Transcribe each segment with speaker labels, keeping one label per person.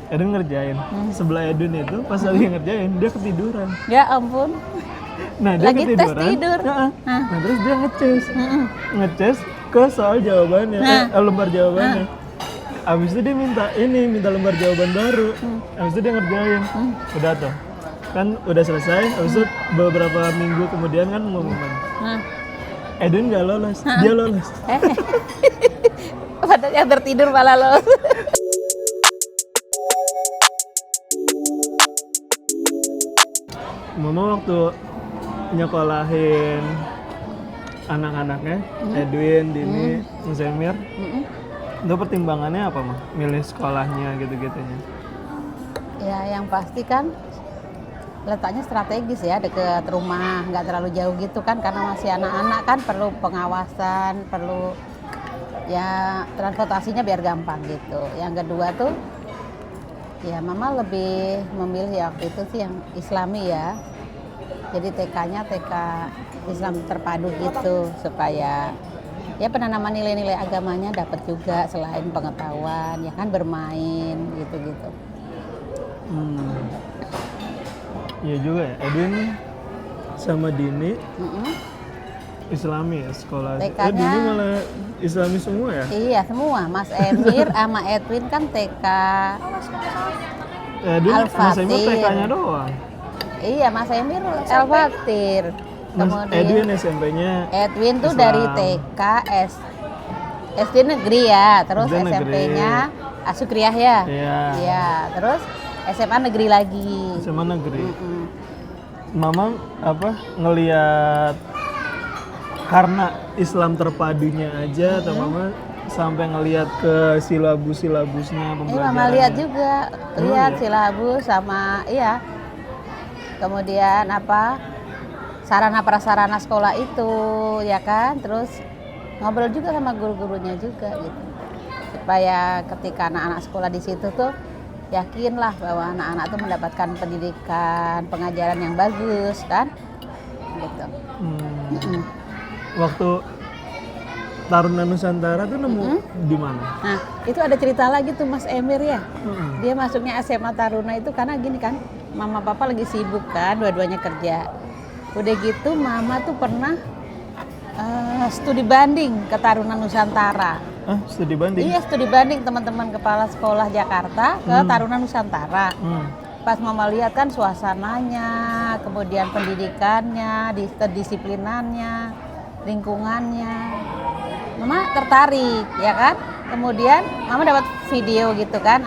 Speaker 1: Edwin ngerjain. Sebelah Edwin itu pas lagi ngerjain dia ketiduran.
Speaker 2: Ya ampun.
Speaker 1: Nah, dia
Speaker 2: Lagi tes
Speaker 1: ketiduran.
Speaker 2: tidur.
Speaker 1: Nah, terus dia ngecas ke soal jawabannya, lembar jawabannya. Abis itu dia minta lembar jawaban baru. Abis itu dia ngerjain. Udah tuh. Kan udah selesai. Abis itu beberapa minggu kemudian kan ngumumin. Edwin nggak lolos, dia lolos.
Speaker 2: Padahal yang tertidur malah lolos.
Speaker 1: Mama waktu nyekolahin anak-anaknya, Edwin, Dini, Musemir, itu pertimbangannya apa mah? Milih sekolahnya gitu-gitunya?
Speaker 2: Ya yang pasti kan letaknya strategis ya, deket rumah, nggak terlalu jauh gitu kan, karena masih anak-anak kan perlu pengawasan, perlu ya transportasinya biar gampang gitu. Yang kedua tuh ya mama lebih memilih waktu itu sih yang Islami ya, jadi TK-nya TK Islam terpadu gitu, supaya ya penanaman nilai-nilai agamanya dapat juga selain pengetahuan, ya kan bermain gitu-gitu.
Speaker 1: Iya juga ya, Edwin sama Dini Islami ya sekolah.
Speaker 2: TK-nya
Speaker 1: Dini malah Islami semua ya?
Speaker 2: Iya semua, Mas Emir sama Edwin kan TK
Speaker 1: Edwin, Mas Emir
Speaker 2: Al-Fatir.
Speaker 1: TK-nya doang.
Speaker 2: Iya, Mas Emir Al-Fatir.
Speaker 1: Mas Edwin SMP-nya
Speaker 2: Edwin tuh
Speaker 1: Islam.
Speaker 2: dari TK SD negeri ya, terus
Speaker 1: SD negeri.
Speaker 2: SMP-nya Asukriyah ya.
Speaker 1: Iya.
Speaker 2: Iya, terus SMA negeri lagi.
Speaker 1: SMA negeri. Mama ngelihat karena Islam terpadunya aja atau mama sampai ngelihat ke silabusnya pembelajaran.
Speaker 2: Mama lihat juga, lihat silabus sama kemudian sarana prasarana sekolah itu ya kan, terus ngobrol juga sama guru-gurunya juga gitu, supaya ketika anak-anak sekolah di situ tuh yakinlah bahwa anak-anak tuh mendapatkan pendidikan, pengajaran yang bagus kan gitu.
Speaker 1: Waktu Taruna Nusantara tuh nemu di mana?
Speaker 2: Nah itu ada cerita lagi tuh Mas Emir ya. Dia masuknya SMA Taruna itu karena gini kan, mama papa lagi sibuk kan, dua-duanya kerja. Udah gitu mama tuh pernah studi banding ke Taruna Nusantara.
Speaker 1: Studi banding?
Speaker 2: Iya studi banding teman-teman kepala sekolah Jakarta ke Taruna Nusantara. Pas mama lihat kan suasananya, kemudian pendidikannya, kedisiplinannya, lingkungannya, mama tertarik ya kan. Kemudian mama dapat video gitu kan,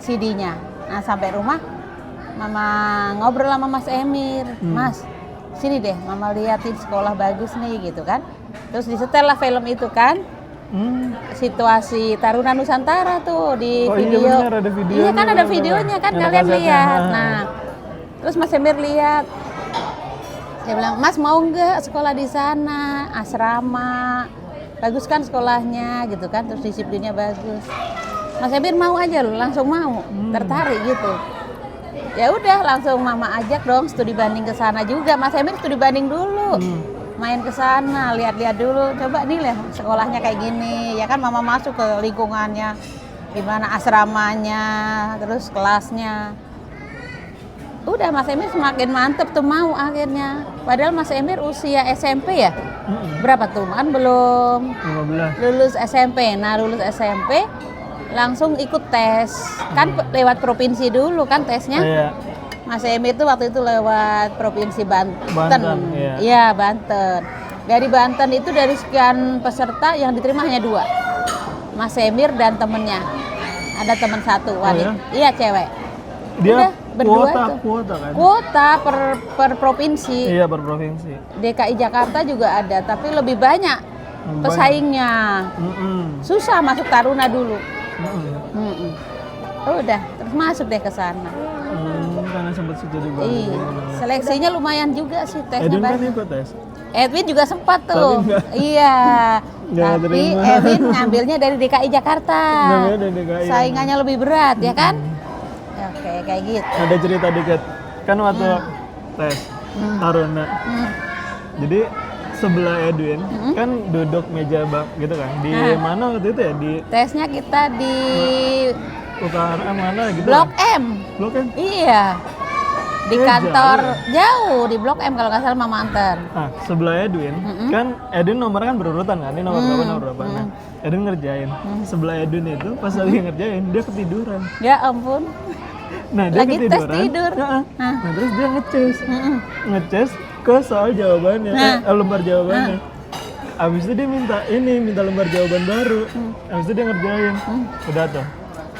Speaker 2: CD-nya. Nah sampai rumah mama ngobrol sama Mas Emir, Mas sini deh mama liatin sekolah bagus nih gitu kan. Terus disetel lah film itu kan, situasi Taruna Nusantara tuh di video.
Speaker 1: Iya benar, ada videonya.
Speaker 2: Iya kan ada videonya kan, kalian lihat. Nah terus Mas Emir lihat, saya bilang Mas mau nggak sekolah di sana, asrama, bagus kan sekolahnya gitu kan, terus disiplinnya bagus. Mas Emir mau aja loh, langsung mau, tertarik gitu. Ya udah langsung mama ajak dong studi banding ke sana juga. Mas Emir studi banding dulu, main ke sana, lihat-lihat dulu, coba nih lah sekolahnya kayak gini, ya kan mama masuk ke lingkungannya, gimana asramanya, terus kelasnya. Udah Mas Emir semakin mantep tuh mau akhirnya. Padahal Mas Emir usia SMP ya? Berapa tuh? Kan belum
Speaker 1: 15.
Speaker 2: lulus SMP. Nah lulus SMP langsung ikut tes. Kan lewat provinsi dulu kan tesnya.
Speaker 1: Iya.
Speaker 2: Mas Emir tuh waktu itu lewat provinsi Banten.
Speaker 1: Iya.
Speaker 2: Iya Banten. Dari Banten itu dari sekian peserta yang diterima hanya 2. Mas Emir dan temennya. Ada teman satu wanita. Iya cewek.
Speaker 1: Dia
Speaker 2: Udah, berdua tuh.
Speaker 1: kuota kan?
Speaker 2: Kuota per provinsi.
Speaker 1: Iya per provinsi.
Speaker 2: DKI Jakarta juga ada, tapi lebih banyak pesaingnya. Susah masuk Taruna dulu. Udah, terus masuk deh ke sana.
Speaker 1: Karena sempat studi banding.
Speaker 2: Iya, seleksinya lumayan juga sih tesnya.
Speaker 1: Edwin kan ikut tes.
Speaker 2: Edwin juga sempat tuh.
Speaker 1: Tapi
Speaker 2: Iya.
Speaker 1: Nggak
Speaker 2: Tapi
Speaker 1: terima.
Speaker 2: Edwin ngambilnya dari DKI Jakarta.
Speaker 1: Ngambilnya dari DKI.
Speaker 2: Saingannya lebih berat, ya kan? Oke, kayak gitu.
Speaker 1: Ada cerita dikit. Kan waktu tes Taruna. Jadi sebelah Edwin kan duduk meja gitu kan. Di mana waktu itu ya? Di
Speaker 2: Tesnya kita di
Speaker 1: UKRM mana gitu.
Speaker 2: Blok M.
Speaker 1: Blok M.
Speaker 2: Iya. Di kantor jauh di Blok M kalau nggak salah Mama antar.
Speaker 1: Nah, sebelah Edwin, kan Edwin nomornya kan berurutan kan, ini nomor berapa. Nah, Edwin ngerjain. Sebelah Edwin itu pas lagi ngerjain, dia ketiduran.
Speaker 2: Ya ampun.
Speaker 1: Nah, dia
Speaker 2: Lagi tes
Speaker 1: ketiduran.
Speaker 2: tidur.
Speaker 1: Nah, terus dia ngecas ke soal jawabannya, lembar jawabannya. Abis itu dia minta lembar jawaban baru. Abis itu dia ngerjain. Udah tuh.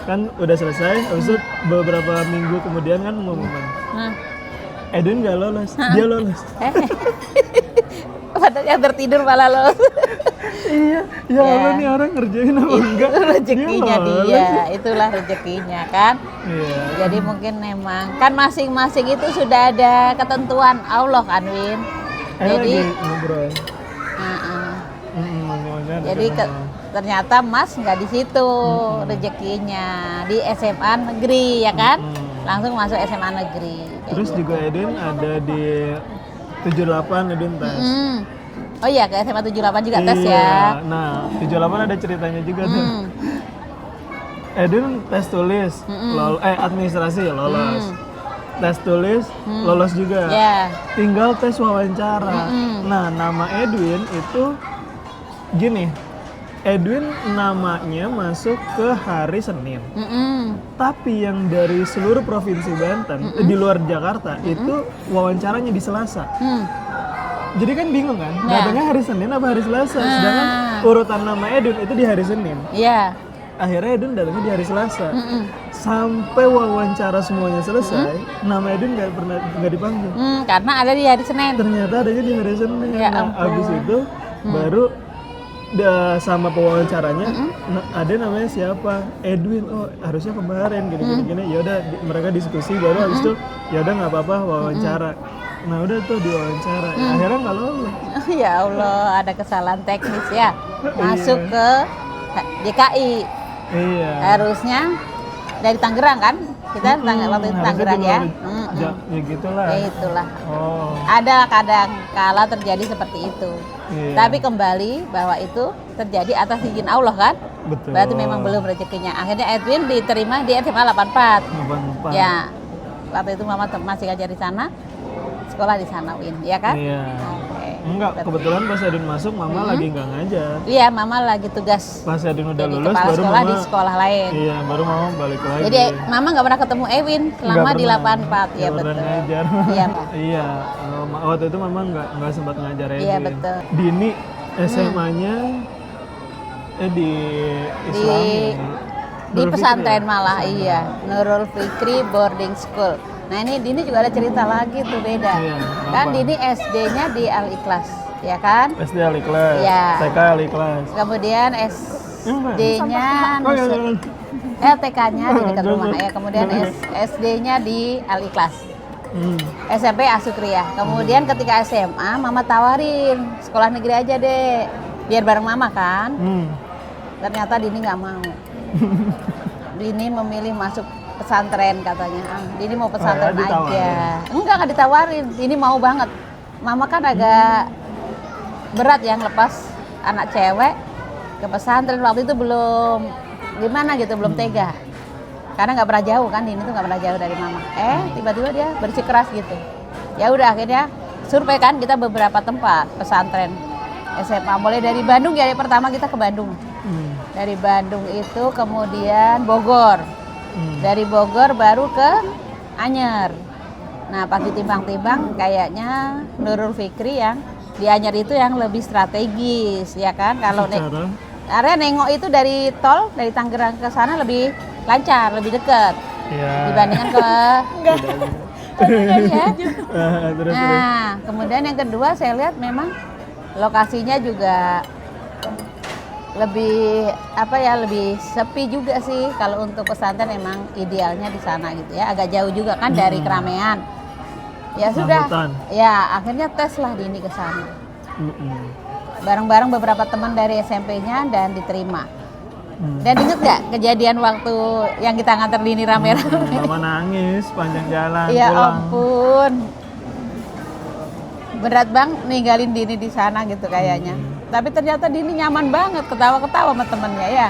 Speaker 1: Kan udah selesai, abis itu beberapa minggu kemudian kan pengumuman. Edwin nggak lolos, dia lolos.
Speaker 2: Padahal yang tertidur malah lolos.
Speaker 1: Iya, ya apa nih orang ngerjain apa enggak?
Speaker 2: Itu rezekinya dia, itulah rezekinya kan.
Speaker 1: Iya.
Speaker 2: Jadi mungkin memang kan masing-masing itu sudah ada ketentuan Allah kan Win. Jadi
Speaker 1: lagi ngobrol.
Speaker 2: Jadi ternyata Mas nggak di situ rezekinya di SMA negeri ya kan, langsung masuk SMA negeri.
Speaker 1: Terus juga Edwin ada di 78 Edwin tes.
Speaker 2: Oh iya ke SMA 78 juga tes
Speaker 1: Iya.
Speaker 2: ya.
Speaker 1: Nah 78 ada ceritanya juga tuh. Edwin tes tulis, administrasi lolos. Tes tulis lolos juga.
Speaker 2: Yeah.
Speaker 1: Tinggal tes wawancara. Nah nama Edwin itu gini. Edwin namanya masuk ke hari Senin. Tapi yang dari seluruh provinsi Banten di luar Jakarta itu wawancaranya di Selasa. Jadi kan bingung kan, datangnya hari Senin apa hari Selasa? Sedangkan urutan nama Edwin itu di hari Senin.
Speaker 2: Iya.
Speaker 1: Akhirnya Edwin datangnya di hari Selasa. Sampai wawancara semuanya selesai, nama Edwin nggak dipanggil.
Speaker 2: Karena ada di hari Senin.
Speaker 1: Ternyata adanya di hari Senin.
Speaker 2: Ya
Speaker 1: Nah, abis itu baru sama pewawancaranya ada namanya siapa, Edwin. Oh harusnya kemarin gini. Ya udah mereka diskusi baru habis itu ya udah nggak apa-apa wawancara. Nah udah tuh diwawancara. Akhirnya nggak lolos.
Speaker 2: Ya Allah ada kesalahan teknis ya. Masuk ke DKI.
Speaker 1: Iya.
Speaker 2: Harusnya dari Tangerang kan? Kita waktu itu Tangerang ya.
Speaker 1: Ya gitulah.
Speaker 2: Ya itulah.
Speaker 1: Oh.
Speaker 2: Ada kadang kala terjadi seperti itu.
Speaker 1: Iya.
Speaker 2: Tapi kembali bahwa itu terjadi atas izin Allah kan?
Speaker 1: Betul.
Speaker 2: Berarti memang belum rezekinya. Akhirnya Edwin diterima di SMA 84.
Speaker 1: 84.
Speaker 2: Ya. Waktu itu Mama masih ngajar di sana. Sekolah di sana Win, ya kan?
Speaker 1: Iya.
Speaker 2: Oke.
Speaker 1: Enggak, kebetulan pas Edwin masuk Mama lagi nggak ngajar.
Speaker 2: Iya, Mama lagi tugas.
Speaker 1: Pas Edwin udah
Speaker 2: Jadi
Speaker 1: lulus
Speaker 2: kepala
Speaker 1: baru
Speaker 2: sekolah
Speaker 1: Mama
Speaker 2: di sekolah lain.
Speaker 1: Iya, baru Mama balik lagi.
Speaker 2: Jadi Mama nggak pernah ketemu Edwin selama
Speaker 1: Nggak
Speaker 2: di
Speaker 1: pernah.
Speaker 2: 84, ya
Speaker 1: Nggak
Speaker 2: betul.
Speaker 1: pernah ngajar.
Speaker 2: Iya, Pak.
Speaker 1: Iya, waktu itu Mama nggak sempat ngajar Edwin.
Speaker 2: Iya, betul.
Speaker 1: Dini SMA-nya di Islam.
Speaker 2: Di pesantren malah iya, Nurul Fikri Boarding School. Nah ini Dini juga ada cerita lagi tuh beda.
Speaker 1: Iya,
Speaker 2: Kan
Speaker 1: apa?
Speaker 2: Dini SD-nya di Al Ikhlas, ya kan?
Speaker 1: SD Al-Ikhlas,
Speaker 2: Iya.
Speaker 1: TK Al-Ikhlas.
Speaker 2: Kemudian SD-nya
Speaker 1: Oh iya, iya.
Speaker 2: TK-nya di dekat rumah ya. Kemudian SD-nya di Al Ikhlas. SMP Asukriyah. Kemudian ketika SMA, Mama tawarin sekolah negeri aja deh, biar bareng Mama kan. Ternyata Dini nggak mau. Dini memilih masuk pesantren katanya. Dini mau pesantren aja. Nggak ditawarin. Dini mau banget. Mama kan agak berat yang lepas anak cewek ke pesantren waktu itu belum gimana gitu, belum tega. Karena nggak pernah jauh kan, Dini tuh nggak pernah jauh dari Mama. Tiba-tiba dia bersikeras gitu. Ya udah akhirnya survei kan kita beberapa tempat pesantren SMA. Mulai dari Bandung ya, pertama kita ke Bandung. Dari Bandung itu kemudian Bogor. Dari Bogor baru ke Anyer. Nah pas ditimbang-timbang kayaknya Nurul Fikri yang di Anyer itu yang lebih strategis ya kan. Kalau area nengok itu dari tol dari Tangerang ke sana lebih lancar, lebih dekat dibandingkan ke ya. Nah kemudian yang kedua saya lihat memang lokasinya juga lebih lebih sepi juga sih. Kalau untuk pesantren emang idealnya di sana gitu ya, agak jauh juga kan dari keramaian. Ya sudah, ya akhirnya tes lah Dini ke sana. Bareng-bareng beberapa teman dari SMP-nya dan diterima. Dan inget gak kejadian waktu yang kita nganter Dini rame-rame?
Speaker 1: Mama nangis panjang jalan
Speaker 2: Ya
Speaker 1: pulang.
Speaker 2: ampun, berat bang ninggalin Dini di sana gitu kayaknya. Tapi ternyata Dini nyaman banget, ketawa-ketawa sama temennya ya.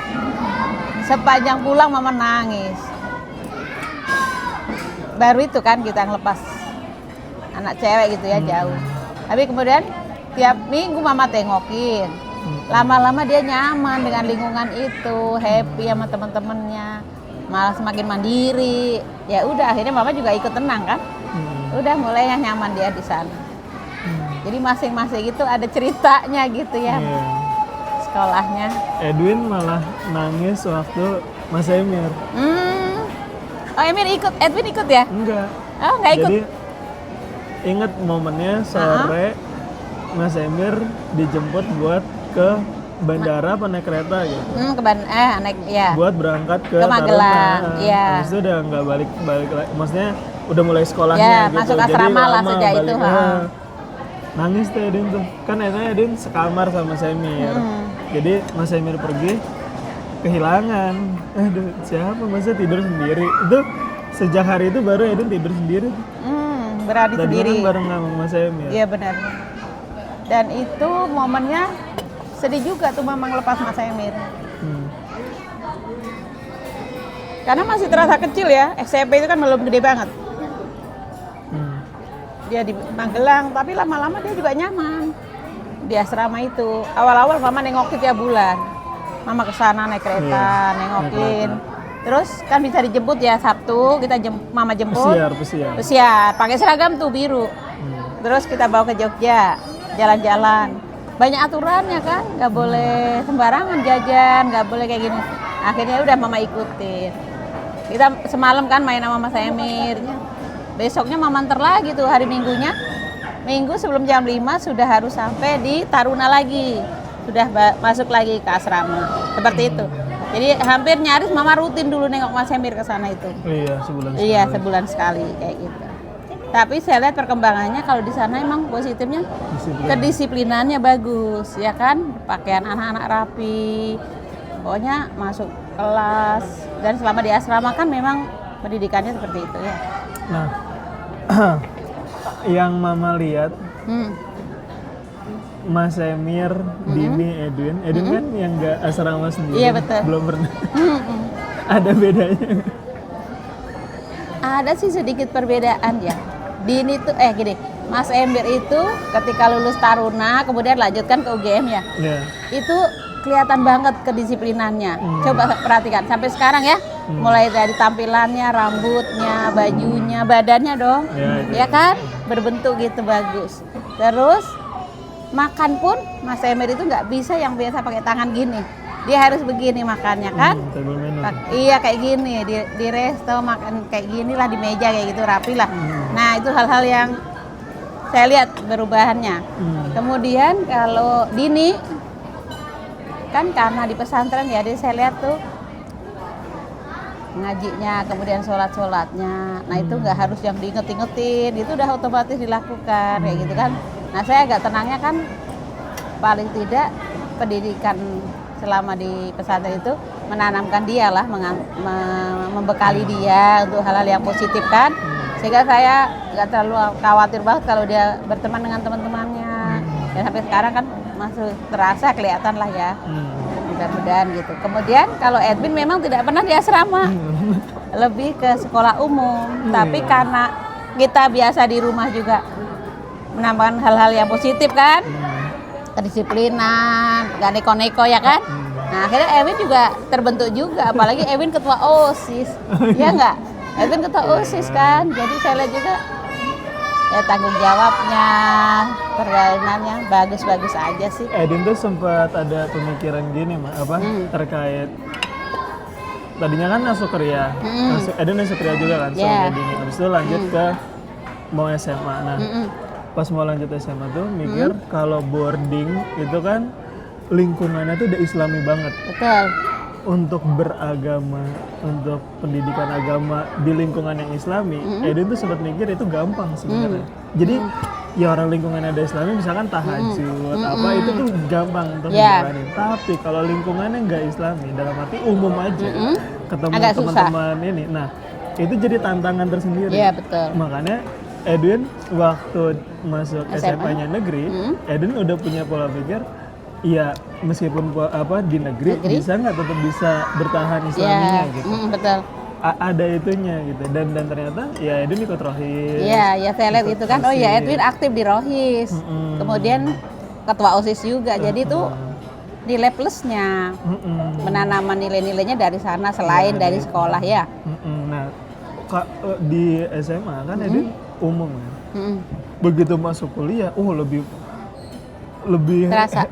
Speaker 2: Sepanjang pulang mama nangis. Baru itu kan kita ngelepas anak cewek gitu ya, jauh. Tapi kemudian tiap minggu mama tengokin. Lama-lama dia nyaman dengan lingkungan itu, happy sama teman-temannya, malah semakin mandiri. Ya udah, akhirnya mama juga ikut tenang kan. Udah mulainya nyaman dia di sana. Jadi masing-masing itu ada ceritanya gitu ya. Sekolahnya.
Speaker 1: Edwin malah nangis waktu Mas Emir.
Speaker 2: Oh Edwin ikut ya?
Speaker 1: Enggak.
Speaker 2: Oh nggak ikut.
Speaker 1: Jadi inget momennya sore Mas Emir dijemput buat ke bandara apa naik kereta gitu.
Speaker 2: Naik ya.
Speaker 1: Buat berangkat ke
Speaker 2: Magelang. Iya.
Speaker 1: Habis itu udah nggak balik lagi. Maksudnya udah mulai sekolahnya
Speaker 2: Ya,
Speaker 1: gitu.
Speaker 2: masuk
Speaker 1: Jadi
Speaker 2: asrama lah
Speaker 1: lama
Speaker 2: sejak itu.
Speaker 1: Nangis tuh Edwin tuh. Kan Edwin sekamar sama Semir. Jadi Mas Semir pergi kehilangan. Aduh, siapa masa tidur sendiri? Itu sejak hari itu baru Edwin tidur sendiri.
Speaker 2: Berada sendiri.
Speaker 1: Kan bareng sama Mas Semir.
Speaker 2: Iya benar. Dan itu momennya sedih juga tuh mama ngelepas Mas Emir. Karena masih terasa kecil ya, SMP itu kan belum gede banget. Dia di Magelang, tapi lama-lama dia juga nyaman di asrama itu. Awal-awal mama nengokin tiap bulan. Mama kesana naik kereta, nengokin. Terus kan bisa dijemput ya Sabtu, mama jemput. Pesiar, pakai seragam tuh biru. Terus kita bawa ke Jogja, jalan-jalan. Banyak aturannya kan, nggak boleh sembarangan jajan, nggak boleh kayak gini. Akhirnya udah mama ikutin. Kita semalam kan main sama Mas Emir. Besoknya mama antar lagi tuh hari Minggunya. Minggu sebelum jam 5 sudah harus sampai di Taruna lagi. Sudah masuk lagi ke asrama. Seperti itu. Jadi hampir nyaris mama rutin dulu nengok Mas Emir ke sana itu.
Speaker 1: Iya, sebulan sekali.
Speaker 2: Iya, sebulan sekali kayak gitu. Tapi saya lihat perkembangannya kalau di sana emang positifnya kedisiplinannya bagus, ya kan? Pakaian anak-anak rapi. Pokoknya masuk kelas dan selama di asrama kan memang pendidikannya seperti itu ya.
Speaker 1: Nah, yang mama lihat Mas Emir, Dini, Edwin kan yang nggak asrama sendiri.
Speaker 2: Iya betul.
Speaker 1: Belum pernah. Ada bedanya?
Speaker 2: Ada sih sedikit perbedaan ya. Dini tuh gini, Mas Emir itu ketika lulus Taruna kemudian lanjutkan ke UGM ya. Itu kelihatan banget kedisiplinannya. Coba perhatikan sampai sekarang ya. Mulai dari tampilannya, rambutnya, bajunya, badannya dong. Ya kan? Berbentuk gitu bagus. Terus makan pun Mas Emir itu nggak bisa yang biasa pakai tangan gini. Dia harus begini makannya kan? Iya kayak gini di resto makan kayak gini lah di meja kayak gitu rapi lah. Nah itu hal-hal yang saya lihat perubahannya. Kemudian kalau Dini kan karena di pesantren ya, jadi saya lihat tuh ngajinya, kemudian sholat-sholatnya. Nah itu nggak harus yang diinget-ingetin, itu udah otomatis dilakukan kayak gitu kan. Nah saya agak tenangnya kan paling tidak pendidikan selama di pesantren itu menanamkan dia lah, membekali dia untuk hal-hal yang positif kan. Sehingga saya nggak terlalu khawatir banget kalau dia berteman dengan teman-temannya. Dan sampai sekarang kan masih terasa kelihatan lah ya. Mudah-mudahan gitu. Kemudian kalau Edwin memang tidak pernah di asrama. Lebih ke sekolah umum. Tapi karena kita biasa di rumah juga menambahkan hal-hal yang positif kan. Kedisiplinan, gak neko-neko ya kan. Nah akhirnya Edwin juga terbentuk juga. Apalagi Edwin ketua OSIS. Ya enggak? Edwin ketua OSIS kan. Jadi saya lihat juga ya tanggung jawabnya, perjalanannya bagus-bagus aja sih.
Speaker 1: Edwin tuh sempat ada pemikiran gini terkait tadinya kan masuk Ria, Edwin masuk Ria juga kan, sama Dini. Habis itu lanjut ke mau SMA. Nah, pas mau lanjut SMA tuh mikir kalau boarding itu kan lingkungannya tuh udah Islami banget.
Speaker 2: Betul.
Speaker 1: Untuk beragama, untuk pendidikan agama di lingkungan yang Islami, Edwin tuh sempat mikir itu gampang sebenarnya. Jadi ya orang lingkungan ada Islami misalkan tahajud itu tuh gampang untuk dijalanin. Tapi kalau lingkungannya nggak Islami, dalam arti umum aja, ketemu teman-teman ini, nah itu jadi tantangan tersendiri.
Speaker 2: Iya betul.
Speaker 1: Makanya Edwin waktu masuk SMA-nya negeri, Edwin udah punya pola pikir Iya, meskipun di negeri bisa nggak tetap bisa bertahan Islaminya gitu.
Speaker 2: Betul.
Speaker 1: Ada itunya gitu dan ternyata ya Edwin ikut Rohis.
Speaker 2: Iya, ya saya lihat itu kan. Oh ya, Edwin aktif di Rohis. Kemudian ketua OSIS juga. Jadi tuh nilai plusnya menanamkan nilai-nilainya dari sana selain dari sekolah ya.
Speaker 1: Nah, di SMA kan Edwin umum kan. Begitu masuk kuliah, lebih
Speaker 2: Terasa.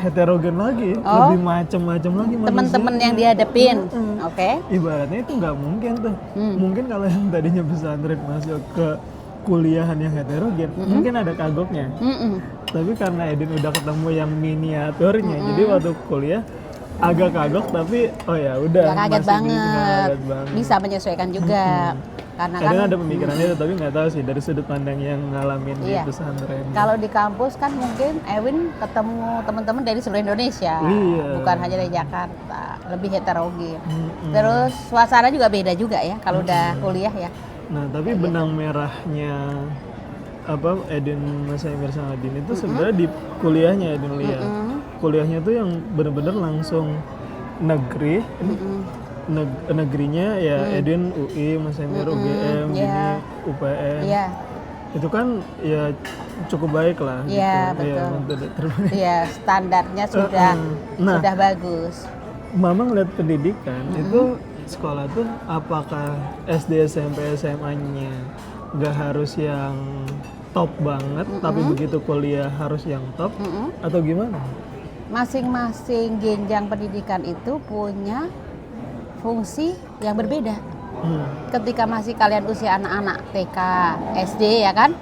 Speaker 1: heterogen lagi, lebih macam-macam lagi
Speaker 2: Teman-teman yang dihadapin. Oke.
Speaker 1: Ibaratnya itu nggak mungkin tuh. Mungkin kalau yang tadinya pesantren masuk ke kuliahan yang heterogen, mungkin ada kagoknya. Tapi karena Edin udah ketemu yang miniaturnya, jadi waktu kuliah agak kagok tapi ya udah.
Speaker 2: Gak kaget banget. Bisa menyesuaikan juga. Karena
Speaker 1: kadang
Speaker 2: kan
Speaker 1: ada pemikirannya itu, tapi nggak tahu sih dari sudut pandang yang ngalamin di pesantren.
Speaker 2: Kalau di kampus kan mungkin Ewin ketemu teman-teman dari seluruh Indonesia, bukan hanya dari Jakarta, lebih heterogen. Terus suasana juga beda juga ya kalau udah kuliah ya.
Speaker 1: Nah tapi benang merahnya Edin Mas Emir sama Din itu sebenarnya di kuliahnya Edin lihat. Kuliahnya tuh yang benar-benar langsung negeri. Negerinya ya Edwin UI, Mas Emir UGM, gini UPN. Itu kan ya cukup baik lah.
Speaker 2: Iya
Speaker 1: gitu.
Speaker 2: betul. Iya standarnya sudah bagus.
Speaker 1: Mama ngeliat pendidikan itu sekolah tuh apakah SD, SMP, SMA-nya nggak harus yang top banget, tapi begitu kuliah harus yang top atau gimana?
Speaker 2: Masing-masing jenjang pendidikan itu punya fungsi yang berbeda. Ketika masih kalian usia anak-anak TK, SD ya kan,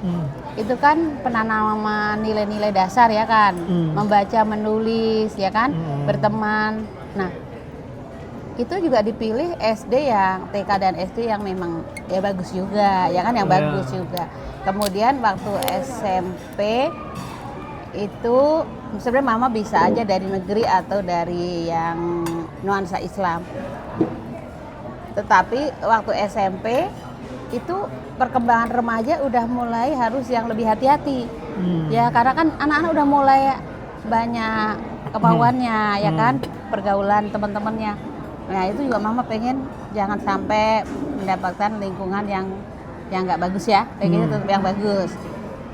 Speaker 2: itu kan penanaman nilai-nilai dasar ya kan, membaca, menulis ya kan, berteman. Nah, itu juga dipilih SD yang TK dan SD yang memang ya bagus juga, ya kan yang bagus juga. Kemudian waktu SMP itu sebenarnya mama bisa aja dari negeri atau dari yang nuansa Islam. Tetapi waktu SMP itu perkembangan remaja udah mulai harus yang lebih hati-hati. Ya karena kan anak-anak udah mulai banyak kemauannya ya kan, pergaulan teman-temannya. Nah itu juga mama pengen jangan sampai mendapatkan lingkungan yang nggak bagus ya, kayak gitu tetap yang bagus.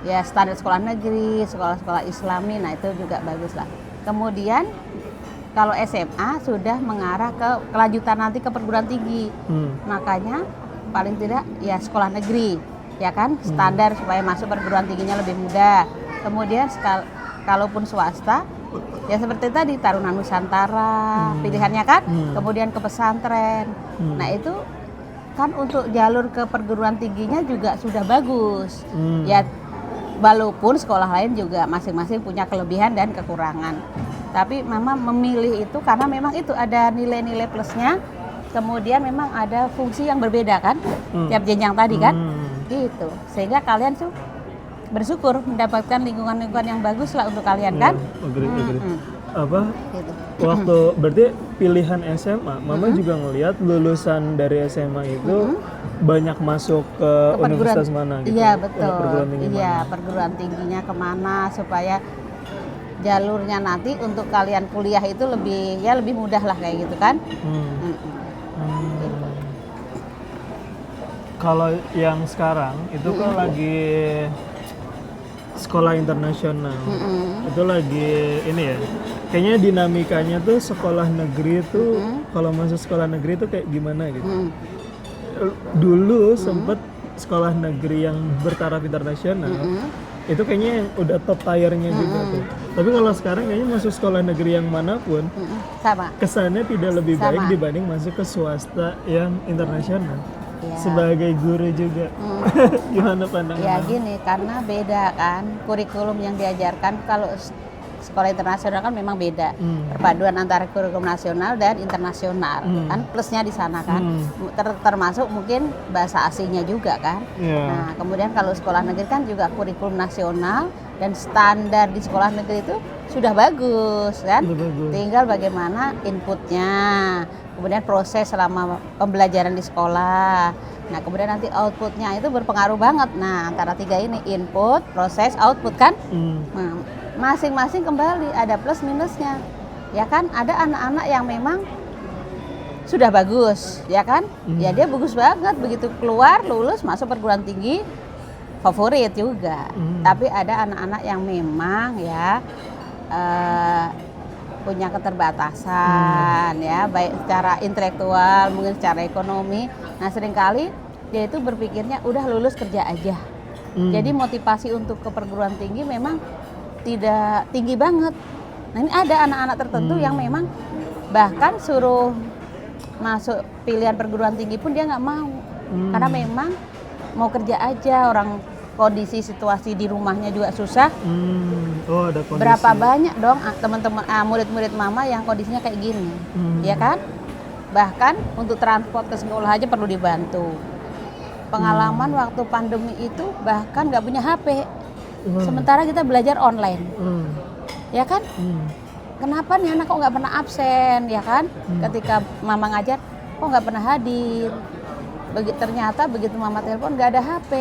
Speaker 2: Ya standar sekolah negeri, sekolah-sekolah Islami, nah itu juga bagus lah. Kemudian kalau SMA sudah mengarah ke kelanjutan nanti ke perguruan tinggi, makanya paling tidak ya sekolah negeri, ya kan standar supaya masuk perguruan tingginya lebih mudah. Kemudian kalaupun swasta, ya seperti tadi Taruna Nusantara pilihannya kan, kemudian ke pesantren. Nah itu kan untuk jalur ke perguruan tingginya juga sudah bagus, ya walaupun sekolah lain juga masing-masing punya kelebihan dan kekurangan. Tapi mama memilih itu karena memang itu ada nilai-nilai plusnya, kemudian memang ada fungsi yang berbeda kan, tiap jenjang tadi kan, gitu. Sehingga kalian tuh bersyukur mendapatkan lingkungan-lingkungan yang bagus lah untuk kalian kan.
Speaker 1: Agree. Gitu. Waktu berarti pilihan SMA, mama juga ngelihat lulusan dari SMA itu banyak masuk ke universitas mana gitu.
Speaker 2: Iya betul.
Speaker 1: Perguruan
Speaker 2: tingginya kemana supaya jalurnya nanti untuk kalian kuliah itu lebih mudah lah kayak gitu kan.
Speaker 1: Gitu. Kalau yang sekarang itu kan lagi sekolah internasional, itu lagi ini ya, kayaknya dinamikanya tuh sekolah negeri tuh kalau masuk sekolah negeri tuh kayak gimana gitu. Dulu sempet sekolah negeri yang bertaraf internasional, itu kayaknya yang udah top tier-nya juga tuh. Tapi kalau sekarang kayaknya masuk sekolah negeri yang manapun,
Speaker 2: sama.
Speaker 1: Kesannya tidak lebih baik dibanding masuk ke swasta yang internasional. Sebagai guru juga, gimana pandangan?
Speaker 2: Ya gini, karena beda kan kurikulum yang diajarkan. Kalau sekolah internasional kan memang beda, perpaduan antara kurikulum nasional dan internasional, kan plusnya di sana kan, termasuk mungkin bahasa asingnya juga kan. Nah kemudian kalau sekolah negeri kan juga kurikulum nasional dan standar di sekolah negeri itu sudah bagus kan, tinggal bagaimana inputnya, kemudian proses selama pembelajaran di sekolah. Nah kemudian nanti outputnya itu berpengaruh banget. Nah antara tiga ini, input, proses, output kan. Nah, masing-masing kembali ada plus minusnya, ya kan? Ada anak-anak yang memang sudah bagus, ya kan? Ya dia bagus banget, begitu keluar lulus masuk perguruan tinggi favorit juga. Tapi ada anak-anak yang memang ya punya keterbatasan, ya baik secara intelektual, mungkin secara ekonomi. Nah seringkali dia itu berpikirnya udah lulus kerja aja. Jadi motivasi untuk ke perguruan tinggi memang tidak tinggi banget. Nah ini ada anak-anak tertentu yang memang bahkan suruh masuk pilihan perguruan tinggi pun dia nggak mau, karena memang mau kerja aja, orang kondisi situasi di rumahnya juga susah.
Speaker 1: Oh ada kondisi.
Speaker 2: Berapa banyak dong teman-teman murid-murid mama yang kondisinya kayak gini, ya kan? Bahkan untuk transport ke sekolah aja perlu dibantu. Pengalaman waktu pandemi itu bahkan nggak punya HP. Sementara kita belajar online, ya kan? Kenapa nih anak kok nggak pernah absen, ya kan? Ketika mama ngajar, kok nggak pernah hadir. Ternyata begitu mama telepon nggak ada HP.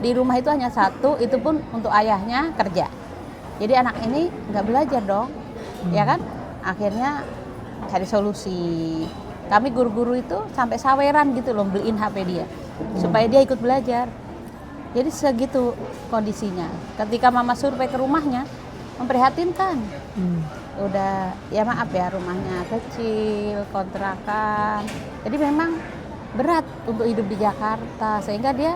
Speaker 2: Di rumah itu hanya satu, itu pun untuk ayahnya kerja. Jadi anak ini nggak belajar dong, ya kan? Akhirnya cari solusi. Kami guru-guru itu sampai saweran gitu loh beliin HP dia, supaya dia ikut belajar. Jadi segitu kondisinya. Ketika mama survei ke rumahnya, memprihatinkan. Udah ya maaf ya, rumahnya kecil, kontrakan. Jadi memang berat untuk hidup di Jakarta, sehingga dia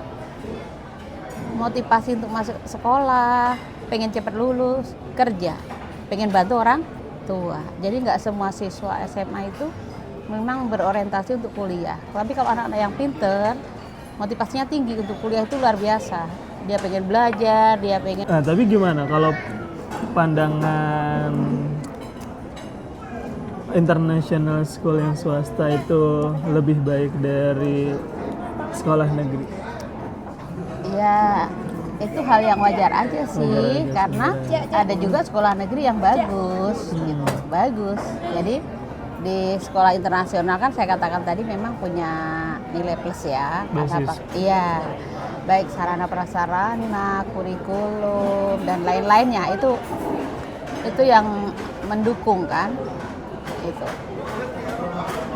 Speaker 2: motivasi untuk masuk sekolah, pengen cepat lulus, kerja, pengen bantu orang tua. Jadi nggak semua siswa SMA itu memang berorientasi untuk kuliah. Tapi kalau anak-anak yang pinter, motivasinya tinggi untuk kuliah itu luar biasa. Dia pengen belajar, dia pengen.
Speaker 1: Nah, tapi gimana kalau pandangan international school yang swasta itu lebih baik dari sekolah negeri?
Speaker 2: Ya, itu hal yang wajar aja sih, karena ada juga sekolah negeri yang bagus, gitu, bagus. Jadi di sekolah internasional kan saya katakan tadi memang punya nilai plus ya, iya, baik sarana prasarana, kurikulum dan lain-lainnya itu yang mendukung kan, itu.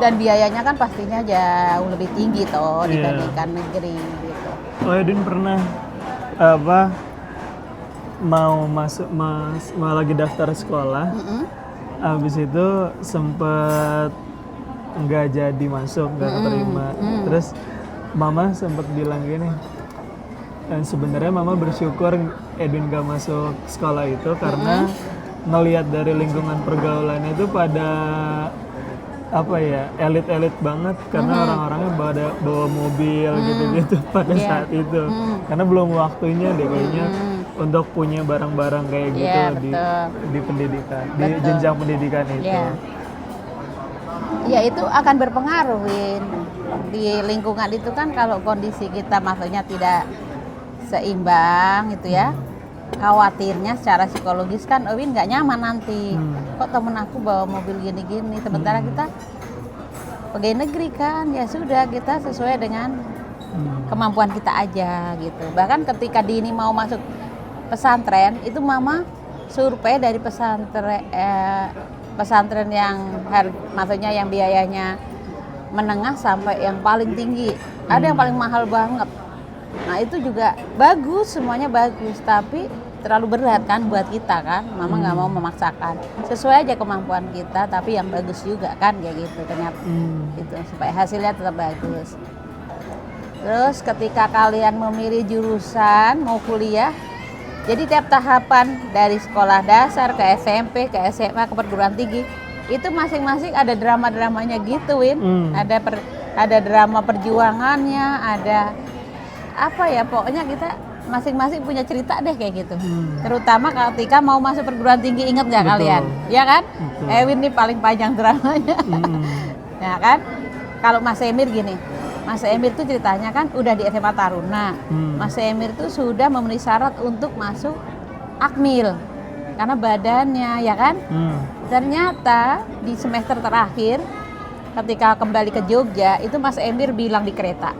Speaker 2: Dan biayanya kan pastinya jauh lebih tinggi toh dibandingkan negeri gitu.
Speaker 1: Oh Edwin pernah mau masuk mau lagi daftar sekolah, habis itu sempet nggak jadi masuk, nggak keterima. Terus mama sempet bilang gini, sebenarnya mama bersyukur Edwin nggak masuk sekolah itu karena ngelihat dari lingkungan pergaulannya itu pada apa ya, elit-elit banget, karena orang-orangnya bawa mobil gitu-gitu pada saat itu, karena belum waktunya deh kayaknya untuk punya barang-barang kayak gitu di pendidikan, di jenjang pendidikan itu.
Speaker 2: Ya itu akan berpengaruh, Win. Di lingkungan itu kan kalau kondisi kita maksudnya tidak seimbang gitu ya, khawatirnya secara psikologis kan Win nggak nyaman nanti. Kok temen aku bawa mobil gini-gini, sementara kita pegawai negeri kan, ya sudah kita sesuai dengan kemampuan kita aja gitu. Bahkan ketika Dini mau masuk pesantren itu mama survei dari pesantren yang maksudnya yang biayanya menengah sampai yang paling tinggi, ada yang paling mahal banget. Nah itu juga bagus, semuanya bagus, tapi terlalu berat kan buat kita kan. Mama nggak mau memaksakan, sesuai aja kemampuan kita, tapi yang bagus juga kan kayak gitu ternyata, gitu supaya hasilnya tetap bagus. Terus ketika kalian memilih jurusan mau kuliah, jadi tiap tahapan dari sekolah dasar ke SMP, ke SMA, ke perguruan tinggi itu masing-masing ada drama-dramanya gitu, Win. Ada drama perjuangannya, ada apa ya, pokoknya kita masing-masing punya cerita deh kayak gitu. Terutama ketika mau masuk perguruan tinggi, ingat nggak kalian? Ya kan? Ewin nih paling panjang dramanya. Ya kan? Kalau Mas Emir gini, Mas Emir tuh ceritanya kan udah di SMA Taruna. Mas Emir tuh sudah memenuhi syarat untuk masuk Akmil karena badannya, ya kan? Ternyata di semester terakhir ketika kembali ke Jogja itu Mas Emir bilang di kereta,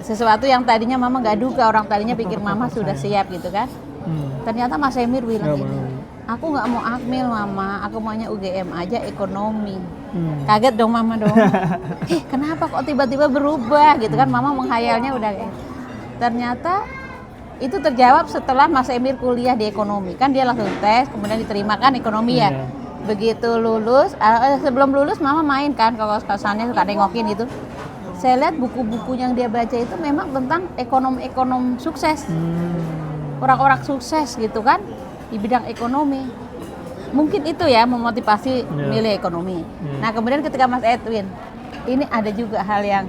Speaker 2: Sesuatu yang tadinya mama nggak duga, orang tadinya pikir mama sudah siap gitu kan. Ternyata Mas Emir bilang ini, aku nggak mau akmil mama, aku maunya UGM aja ekonomi. Kaget dong mama dong. Kenapa kok tiba-tiba berubah gitu kan, mama menghayalnya udah kayak. Ternyata itu terjawab setelah Mas Emir kuliah di ekonomi. Kan dia langsung tes, kemudian diterima kan ekonomi ya. Begitu lulus, sebelum lulus mama main kan ke kos-kosannya, suka nengokin itu. Saya lihat buku-buku yang dia baca itu memang tentang ekonom-ekonom sukses. Orang-orang sukses gitu kan di bidang ekonomi. Mungkin itu ya memotivasi milih ekonomi. Nah kemudian ketika Mas Edwin, ini ada juga hal yang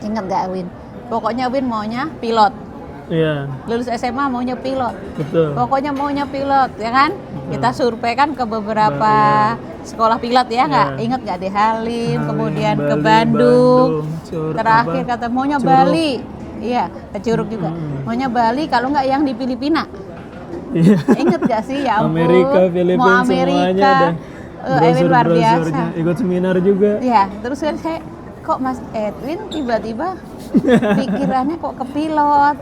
Speaker 2: ingat gak Win? Pokoknya Win maunya pilot. Lulus SMA maunya pilot.
Speaker 1: Betul.
Speaker 2: Pokoknya maunya pilot ya kan? Kita survei kan ke beberapa sekolah pilot ya nggak? Ingat nggak di Halim, kemudian
Speaker 1: Bali,
Speaker 2: ke Bandung. Terakhir
Speaker 1: apa?
Speaker 2: kata maunya
Speaker 1: Curug.
Speaker 2: Bali. Iya, ke Curug juga. Maunya Bali, kalau nggak yang di Filipina.
Speaker 1: Iya.
Speaker 2: Ingat gak sih? Ya ampun.
Speaker 1: Amerika, Filipina,
Speaker 2: mau Amerika.
Speaker 1: semuanya ada.
Speaker 2: Edwin luar biasa.
Speaker 1: Ikut seminar juga.
Speaker 2: Iya, terus kan saya kok Mas Edwin tiba-tiba pikirannya kok ke pilot.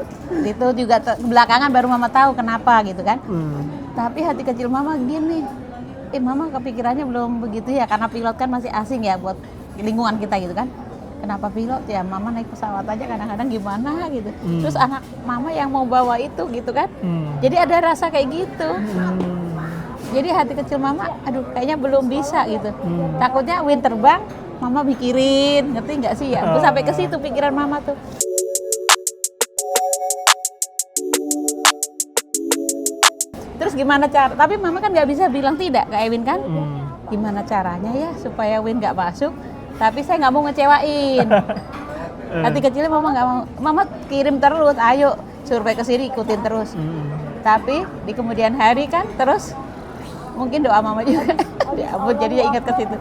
Speaker 2: Itu juga belakangan baru mama tahu kenapa gitu kan. Tapi hati kecil mama gini, mama kepikirannya belum begitu ya, karena pilot kan masih asing ya buat lingkungan kita gitu kan. Kenapa pilot ya, mama naik pesawat aja kadang-kadang gimana gitu. Terus anak mama yang mau bawa itu gitu kan. Jadi ada rasa kayak gitu. Jadi hati kecil mama, aduh kayaknya belum bisa gitu. Takutnya Win terbang, mama mikirin, ngerti nggak sih ya? Sampai ke situ pikiran mama tuh. Terus gimana cara? Tapi mama kan nggak bisa bilang tidak ke Ewin kan? Gimana caranya ya supaya Win nggak masuk? Tapi saya nggak mau ngecewain. Hati kecilnya mama nggak mau. Mama kirim terus, ayo survei ke sini ikutin terus. Tapi di kemudian hari kan terus mungkin doa mama juga. Ya ampun, jadi ingat ke situ.